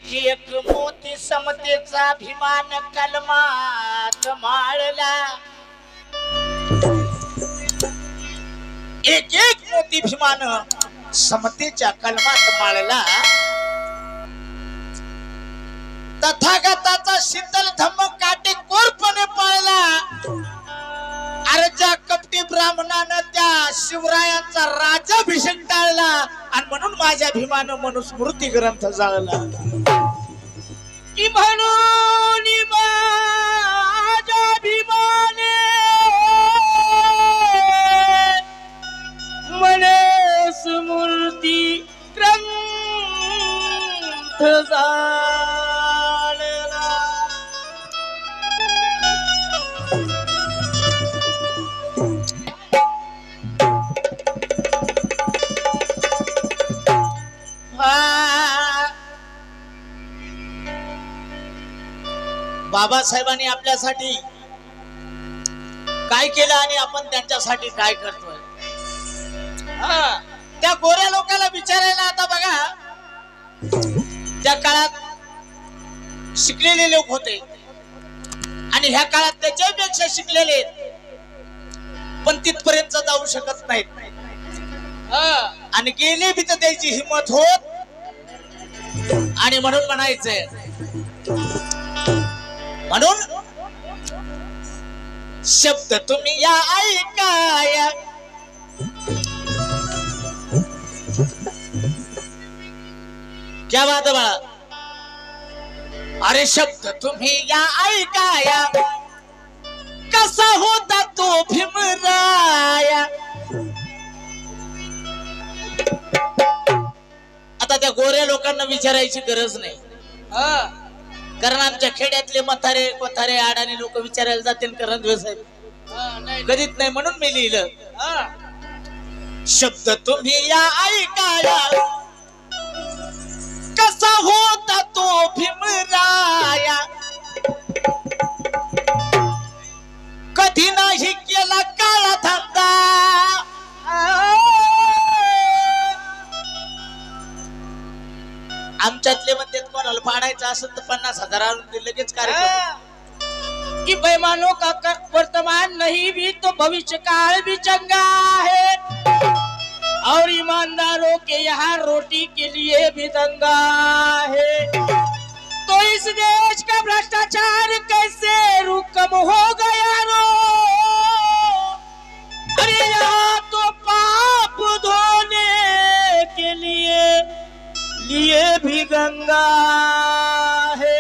एक मोती समतेचा अभिमान कलमात माळला, एक एक मोती भीमान समतेच्या कलमात माळला। तथागताचा शीतल धम्म काटेकोरपणे पाळला। अरे ज्या कपटी ब्राह्मणानं त्या शिवरायांचा राज्याभिषेक टाळला आणि म्हणून माझ्या भीमानं मनुस्मृती ग्रंथ जाळला। की म्हणून माझ्या भीमाने मनुस्मृती ग्रंथ जाळला। बाबासाहेबांनी आपल्यासाठी काय केलं आणि आपण त्यांच्यासाठी काय करतोय। त्या गोऱ्या लोकांना विचारायला आता बघा, त्या काळात शिकलेले लोक होते आणि ह्या काळात त्याच्यापेक्षा शिकलेले पण तिथपर्यंत जाऊ शकत नाहीत आणि गेले बी तर त्याची हिंमत होत। आणि म्हणून म्हणायचंय, म्हणून शब्द तुम्ही या ऐकाया, क्या बात है बाळा। अरे शब्द तुम्ही या ऐकाया, कसा होता तो भीमराया। आता त्या गोऱ्या लोकांना विचारायची गरज नाही, कारण आमच्या खेड्यातले म्हातारे कोतारे आडाने लोक विचारायला जातील करंदवे साहेब कधीच नाही, म्हणून मी लिहिलं शब्द तुम्ही या ऐकाया, कसा होता तो भीमराया। कधी नाही केला काळा धंदा, आमच्यातले म्हणते कोणाला पाडायचं असेल तर 50,000 आणून लगेच कार्यक्रम। कि बेईमानों का वर्तमान नहीं भी तो भविष्य काल भी चंगा है, और ईमानदारों के यहाँ रोटी के लिए भी दंगा है। तो इस देश का भ्रष्टाचार कैसे रुकम हो गया रो। अरे यहाँ तो पाप धोने के लिए भी गंगा है।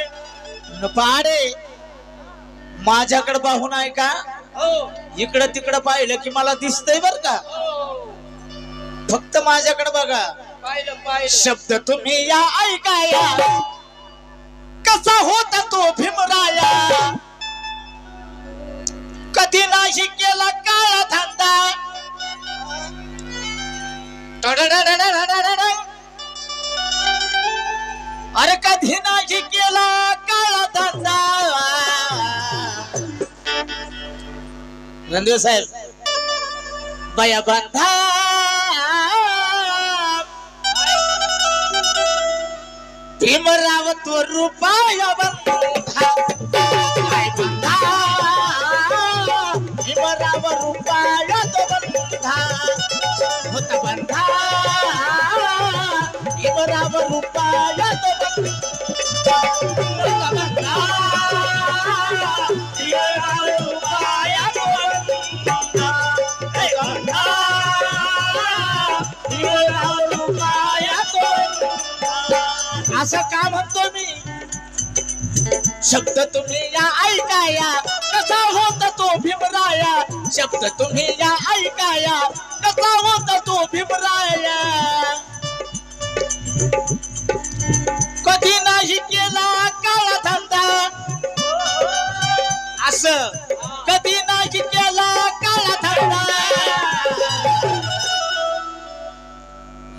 पाडे माझ्याकडे पाहून आहे का, इकडं तिकडं पाहिलं की मला दिसतंय बर का, फक्त माझ्याकडे बघा। शब्द तुम्ही या ऐकाया, कसा होता तो भीमराया। कधी नाही केला काळा धंदा, अरे कधी नाही केला काळा धंदा। रणदेव साहेब बया बंधा, भीमराव तो रुपया बंधा, बंधा भीमराव रुपया तो बंधा होता, बंधा भीमराव रुपया तो बंधा होता, बंधा भीमराव रुपया तो बंधा, बंधा भीमराव रुपया तो बंधा। असं का म्हणतो मी, शब्द तुम्ही या ऐकाया, कसा होता तो भीमराया। शब्द तुम्ही या ऐकाया, कसा होता तो भीमराया। कधी नाही केला काळा धंदा, असं कधी नाही केला काळा धंदा।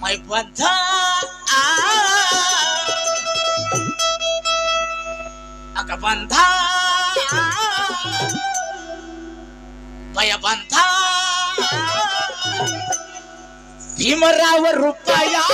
मै बंधा अग बंधा, बया बंधा भीमराव रुपया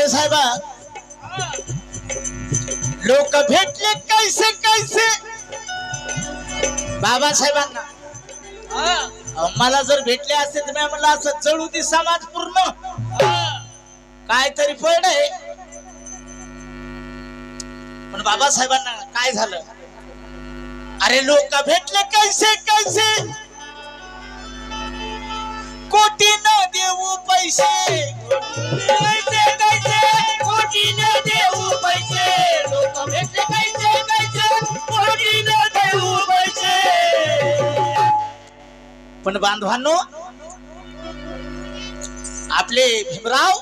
बाबा साहेबा लोक भेटले कैसे कैसे बाबासाहेबांना मला जर भेटले असते तर मी म्हणलं असं चढू ती समाज पूर्ण काय तरी पड आहे पण बाबासाहेबांना काय झालं अरे लोक भेटले कैसे कैसे कोटी न देऊ पैसे कैसे कैसे कोटी न देऊ पैसे लोक भेटले कैसे कैसे कोटी न देऊ पैसे पण बांधवांनो आपले भीमराव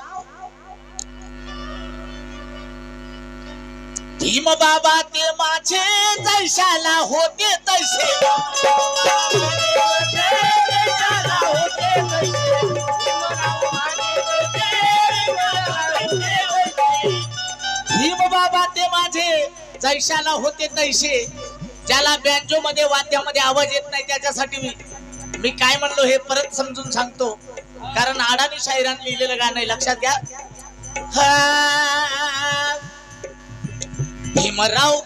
भीम बाबा ते माझे जैशाला होते तैसे भीम बाबा ते माझे जैशाला होते तैसे ज्याला बँजो मध्ये वाद्यामध्ये आवाज येत नाही त्याच्यासाठी मी काय म्हणलो हे परत समजून सांगतो कारण अडाणी शाहिरान लिहिलेलं गाणं आहे लक्षात घ्या भीमराव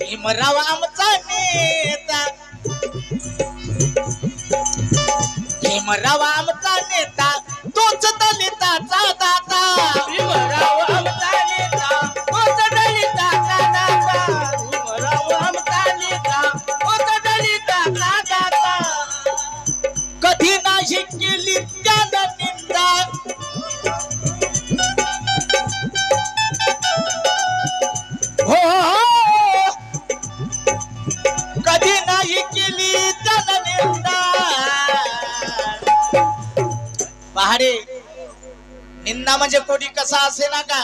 भीमराव आमचा नेता भीमराव आमचा नेता तोच दलिताचा दाता भीमराव आमचा नेता तोच दलिताचा दाता भीमराव आमचा नेता तोच दलिताचा दाता कधी नाही केली त्यानं निंदा हो कधी नाही केली त्यानं निंदा पहाडे निंदा म्हणजे कोणी कसा असे ना का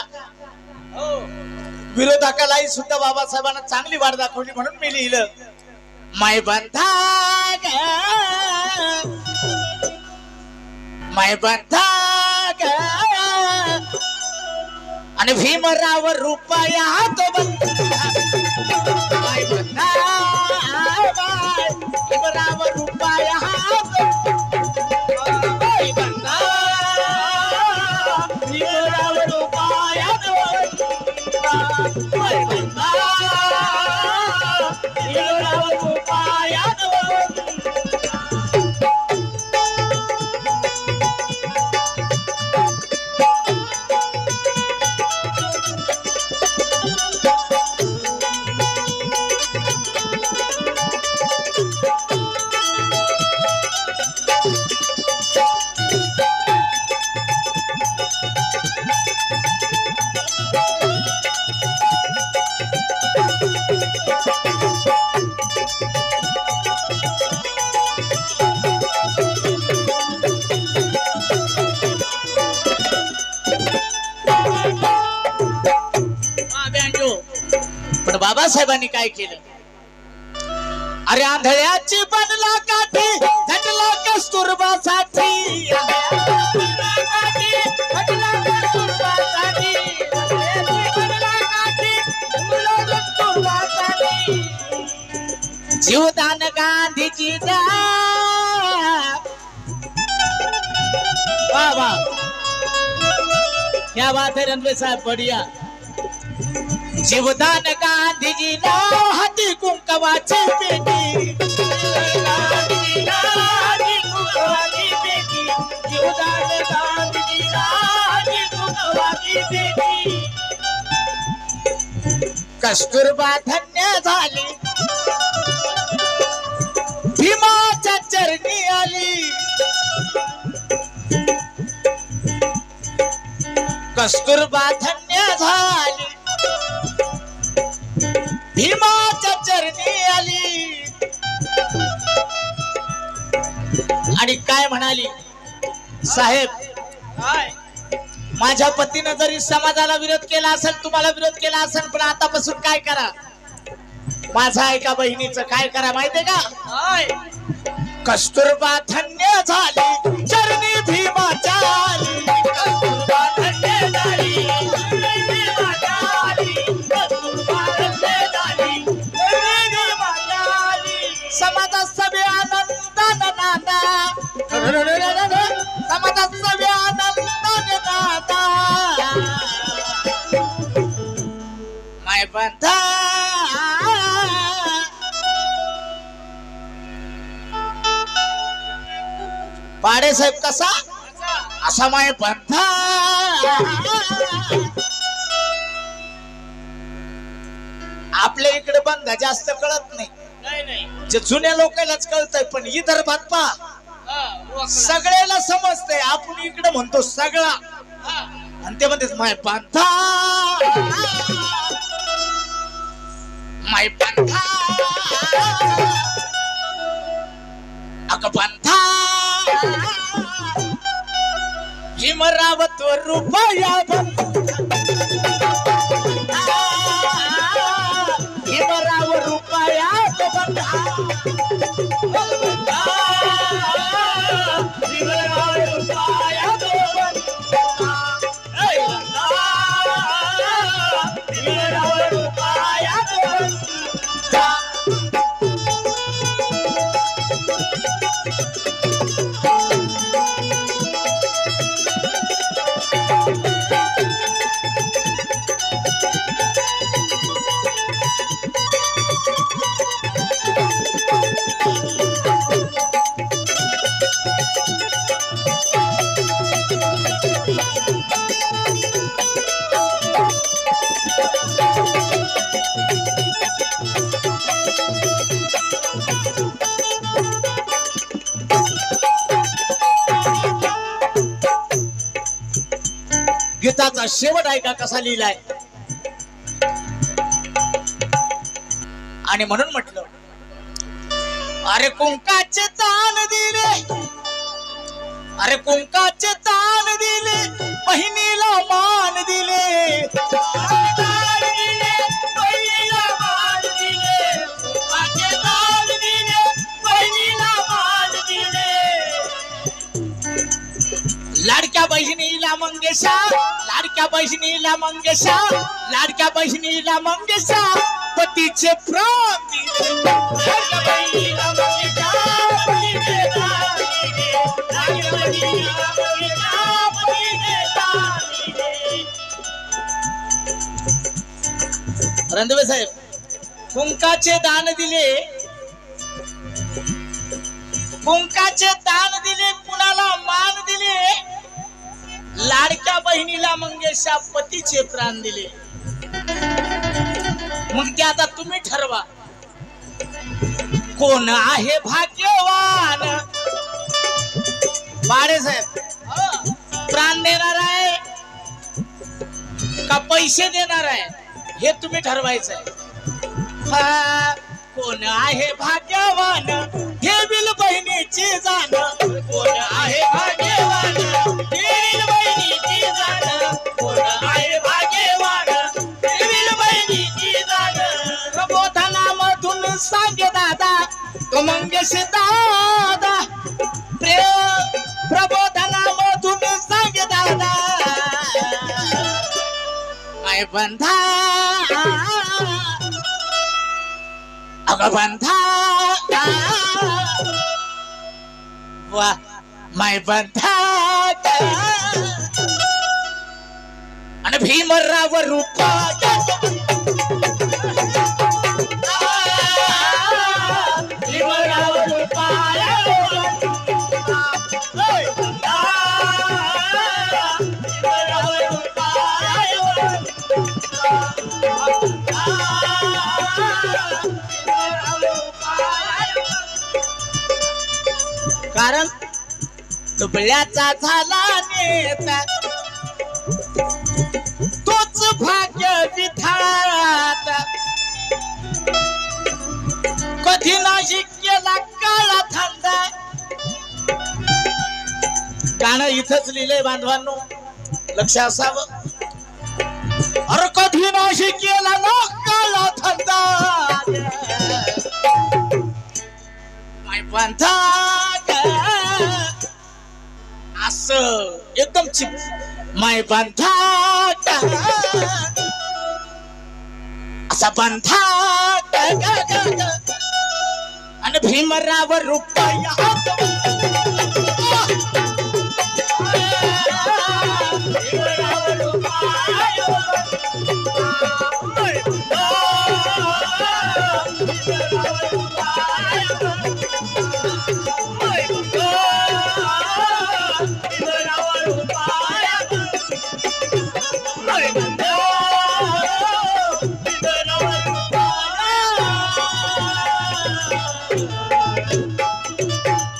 विरोधकालाही सुद्धा बाबासाहेबांना चांगली वाट दाखवली म्हणून मी लिहिलं माय बंधा माय बंधा आणि भीमराव रुपया तो माय बंधा भीमराव रुपया माय बंधा भीमराव रुपया माय बंधा भीमराव रुपया पण बाबासाहेबांनी काय केलं अरे आंधळ्याची बनला काठी झटला कस्तुरबासाठी जीवदान गांधीजी द्या वाह वाह क्या बात है रणवीर साहब बढ़िया जीवदान गांधीजी ला हाती कुंकवाची पेटी जीवदान गांधीजी ला हाती कुंकवाची पेटी कस्तुरबा धन्य झाली भीमाच्या चरणी आली कस्तुरबा धन्य झाली भीमाच्या चरणी आली आणि काय म्हणाली साहेब माझ्या पतीने जरी समाजाला विरोध केला असेल तुम्हाला विरोध केला असेल पण आतापासून काय करा माझा एका बहिणीचं काय करा माहितीये का कस्तुरबा धन्य झाली चरणी भीमाच्या आली कस्तुरबा धन्य झाली भीमाच्या आली कस्तुरबा धन्य झाली भीमाच्या आली समाजात सगळे आनंदाने नांदा समाजात सगळे आनंदाने नांदा बाळेसाहेब कसा असा माय पंथा आपल्या इकडे बंधा जास्त कळत नाही जे जुन्या लोकांनाच कळतंय पण विदर्भात पा सगळ्याला समजतंय आपण इकडे म्हणतो सगळा आणि ते म्हणते माय पंथा माय पंथा अग पंथा हिमरावत रुपया हिमराव रुपया गीताचा शेवट ऐका कसा लिहिलाय आणि म्हणून म्हटलं अरे कुंकाचे तान दिले अरे कुंकाचे तान दिले बहिणीला मान दिले लाडक्या बहिणीला मंगेशा लाडक्या बहिणीला मंगेशा लाडक्या बहिणीला मंगेशा पतीचे प्राण दिले लाडक्या बहिणीला मंगेशा पतीचे प्राण दिले लाडक्या बहिणीला मंगेशा पतीचे प्राण दिले रणदेव साहेब कुंकाचे दान दिले कुंकाचे दान दिले कुणाला मान दिले लाडक्या बहिणीला मंगेशा पतीचे प्राण दिले मग ते आता तुम्ही ठरवा कोण आहे भाग्यवान बाळेसाहेब प्राण देणार आहे का पैसे देणार आहे हे तुम्ही ठरवायचं कोण आहे भाग्यवान ठेवील बहिणीची जाण कोण आहे भाग्यवान ठेवील बहिणीची जाण कोण आहे भाग्यवान ठेवील बहिणीची जाण प्रबोधनामधून सांगे दादा तो मंगेश दादा प्रबोधनामधून सांगे दादा काय बंधा अग बंधा वा माय बंधा आणि भीमराव रूपा भीमराव रूपा कारण दुबळ्याचा झाला नेता तोच भाग्य विधाता कधी नाही केला काळा धंदा गाणं इथंच लिहिलंय बांधवांनो लक्ष असावं अरे कधी नाही केला ना काळा धंदा माय बांधा असं एकदम चिप माय बांधा असा बांधा आणि भीमराव रुपया